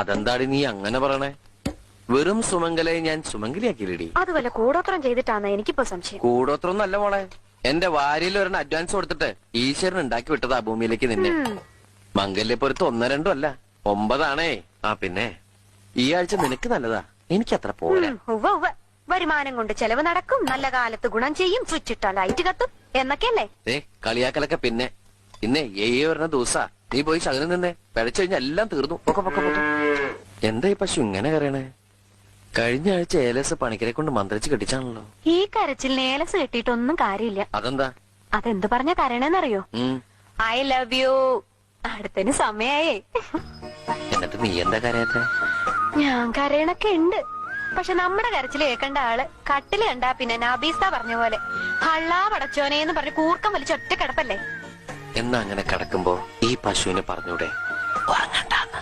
അതെന്താടി നീ അങ്ങനെ പറയണേ? വെറും സുമംഗലയെ ഞാൻ സുമംഗലിയാക്കിയില്ലടി. അത് വല്ല കൂടോത്രം ചെയ്തിട്ടാണ് എനിക്കിപ്പോ സംശയം. കൂടോത്രം നല്ല മോളെ. എന്റെ വാരിയിൽ ഒരെണ്ണം അഡ്വാൻസ് കൊടുത്തിട്ട് ഈശ്വരൻ ഉണ്ടാക്കി വിട്ടതാ ഭൂമിയിലേക്ക് നിന്നെ. മംഗല്യപ്പൊരുത്ത് 1, 2 അല്ല 9 ആ പിന്നെ ഈ ആഴ്ച നിനക്ക് നല്ലതാ, എനിക്കത്ര പോരാ. വരുമാനം കൊണ്ട് ചെലവ് നടക്കും, നല്ല കാലത്ത് ഗുണം ചെയ്യും, സ്വിച്ച് ഇട്ടാ ലൈറ്റ് കത്തും എന്നൊക്കെയല്ലേ. കളിയാക്കലൊക്കെ പിന്നെ. ഇന്നേ വരുന്ന ദിവസാ. നീ പോയി ശകലം നിന്നെ പിഴച്ചു കഴിഞ്ഞാൽ എല്ലാം തീർന്നു. എന്താ ഈ പശു ഇങ്ങനെ കരയണേ? കഴിഞ്ഞ ആഴ്ച ഏലസ് പണിക്കരെ കൊണ്ട് മന്ത്രിച്ച് കെട്ടിച്ചാണല്ലോ. ഈ കരച്ചിലിന് ഏലസ് കെട്ടിയിട്ടൊന്നും കാര്യമില്ല. അതെന്താ? അതെന്ത് പറഞ്ഞ കരയണെന്നറിയോ? I love you. അടുത്തതിന് സമയായേ. എന്നിട്ട് നീ എന്താ കരയാത്ത? ഞാൻ കരയണൊക്കെ ഉണ്ട്. പക്ഷെ നമ്മുടെ കരച്ചിൽ കേൾക്കേണ്ട ആള് കട്ടില് കണ്ടാ പിന്നെ നബീസ പറഞ്ഞ പോലെ ഹള്ളാ പടച്ചോനേന്ന് പറഞ്ഞ് കൂർക്കം വലിച്ച് ഒറ്റ കിടപ്പല്ലേ. എന്നാ അങ്ങനെ കിടക്കുമ്പോ ഈ പശുവിനെ പറഞ്ഞൂടെ ഉറങ്ങണ്ടാന്ന്?